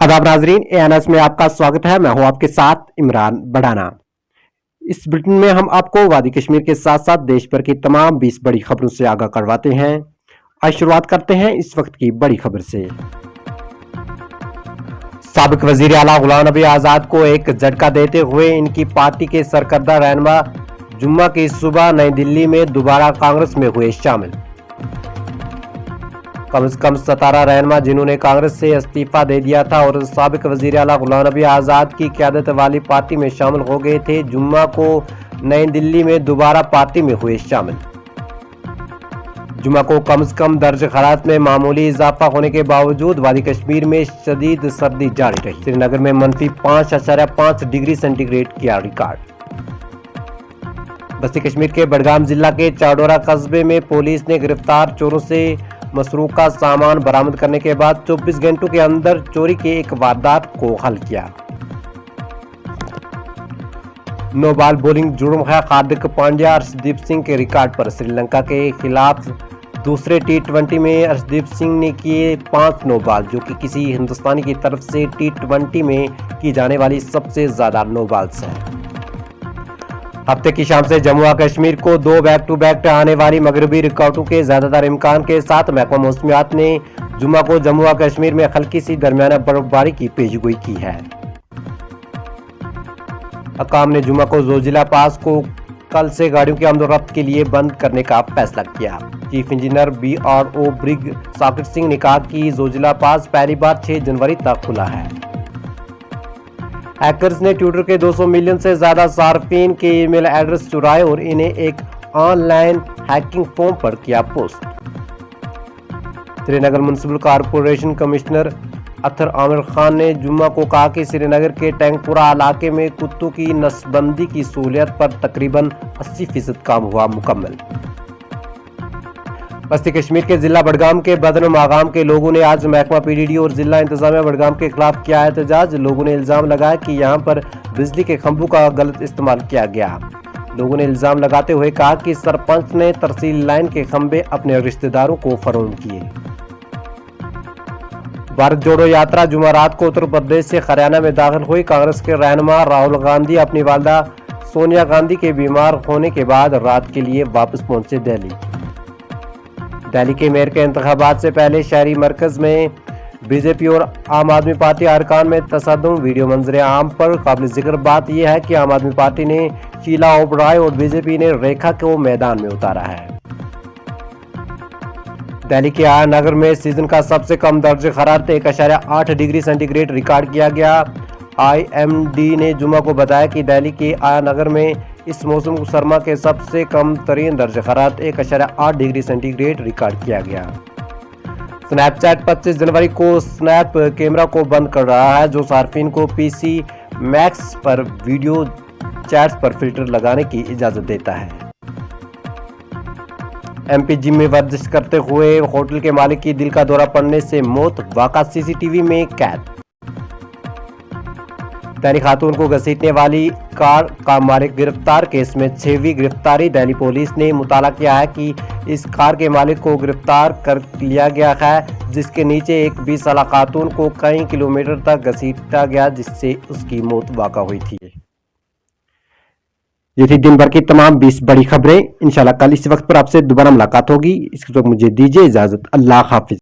आदाब नाजरीन, एएनएस में आपका स्वागत है। मैं हूं आपके साथ इमरान बढ़ाना। इस बुलेटिन में हम आपको वादी कश्मीर के साथ साथ देश भर की तमाम 20 बड़ी खबरों से आगाह करवाते हैं। आज शुरुआत करते हैं इस वक्त की बड़ी खबर से। साबिक वजीर आला गुलाम नबी आजाद को एक झटका देते हुए इनकी पार्टी के सरकर्दा रहनुमा जुम्मा की सुबह नई दिल्ली में दोबारा कांग्रेस में हुए शामिल। कम से कम 17 रहनुमा जिन्होंने कांग्रेस से इस्तीफा दे दिया था और साबिक वजीर आला गुलाम नबी आजाद की क़यादत वाली पार्टी में शामिल हो गए थे, जुम्मा को नई दिल्ली में दोबारा पार्टी में हुए शामिल। जुम्मा को कम से कम दर्ज खरात में मामूली इजाफा होने के बावजूद वादी कश्मीर में शदीद सर्दी जारी रही। श्रीनगर में -5.5 डिग्री सेंटीग्रेड किया रिकॉर्ड। बस्ती कश्मीर के बडगाम जिला के चाडोरा कस्बे में पुलिस ने गिरफ्तार चोरों से मसरूका सामान बरामद करने के बाद 24 घंटों के अंदर चोरी की एक वारदात को हल किया। नो बॉल बॉलिंग जुर्म है हार्दिक पांड्या अर्शदीप सिंह के रिकॉर्ड पर। श्रीलंका के खिलाफ दूसरे T20 में अर्शदीप सिंह ने किए 5 नो बॉल, जो कि किसी हिंदुस्तानी की तरफ से T20 में की जाने वाली सबसे ज्यादा नो बॉल्स है। हफ्ते की शाम से जम्मू और कश्मीर को 2 बैक टू बैक आने वाली मगरबी रिकॉर्डों के ज्यादातर इम्कान के साथ महकमा मौसमियात ने जुम्मा को जम्मू और कश्मीर में हल्की सी दरमियाना बर्फबारी की पेशगोई की है। हकाम ने जुम्मा को जोजिला पास को कल से गाड़ियों की आमदोरफ्त के लिए बंद करने का फैसला किया। Chief engineer BRO Brig Saqib Singh ने कहा कि जोजिला पास पहली बार 6 जनवरी तक खुला है। हैकर्स ने ट्विटर के 200 मिलियन से ज्यादा सार्फिन के ईमेल एड्रेस चुराए और इन्हें एक ऑनलाइन हैकिंग फॉर्म पर किया post. Srinagar municipal corporation commissioner Athar Aamir Khan ने जुम्मा को कहा कि श्रीनगर के टैंकपुरा इलाके में कुत्तों की नस्बंदी की सहूलियत पर तकरीबन 80% काम हुआ मुकम्मल। बस्ती कश्मीर के जिला बडगाम के बदन मागाम के लोगों ने आज महकमा PDD और जिला इंतजामिया बडगाम के खिलाफ किया एहतजाज। लोगों ने इल्जाम लगाया कि यहां पर बिजली के खंभों का गलत इस्तेमाल किया गया। लोगों ने इल्जाम लगाते हुए कहा कि सरपंच ने तरसील लाइन के खंभे अपने रिश्तेदारों को फरोख्त किए। भारत जोड़ो यात्रा जुमेरात को उत्तर प्रदेश से हरियाणा में दाखिल हुई। कांग्रेस के रहनुमा राहुल गांधी अपनी वालदा सोनिया गांधी के बीमार होने के बाद रात के लिए वापस पहुंचे दिल्ली। दिल्ली के मेयर के इंतखाबात से पहले शहरी मरकज में बीजेपी और आम आदमी पार्टी अरकान में तसद्दुम। वीडियो मंजर आम पर काबिल जिक्र बात यह है कि आम आदमी पार्टी ने शीला ओबराय और बीजेपी ने रेखा को मैदान में उतारा है। दिल्ली के आया नगर में सीजन का सबसे कम दर्ज हरारत 1.8 डिग्री सेंटीग्रेड रिकॉर्ड किया गया। IMD ने जुम्मा को बताया कि दिल्ली के आया नगर में इस मौसम सरमा के सबसे कम तरीन दर्ज हरारत 1.8 डिग्री सेंटीग्रेड रिकॉर्ड किया गया। स्नैपचैट 25 जनवरी को स्नैप कैमरा को बंद कर रहा है, जो सार्फिन को PC Max पर वीडियो चैट्स पर फिल्टर लगाने की इजाजत देता है। MP जिम में वर्जिश करते हुए होटल के मालिक की दिल का दौरा पड़ने से मौत, वाक़ा CCTV में कैद। दिल्ली खातून को घसीटने वाली कार का मालिक गिरफ्तार। केस में 6वीं गिरफ्तारी। दिल्ली पुलिस ने मुताला किया है कि इस कार के मालिक को गिरफ्तार कर लिया गया है, जिसके नीचे एक 20 साल खातून को कई किलोमीटर तक घसीटा गया, जिससे उसकी मौत वाक़ा हुई थी। ये थी दिन भर की तमाम 20 बड़ी खबरें। इंशाल्लाह कल इसी वक्त पर आपसे दोबारा मुलाकात होगी। इसके वक्त मुझे दीजिए इजाजत। अल्लाह हाफिज।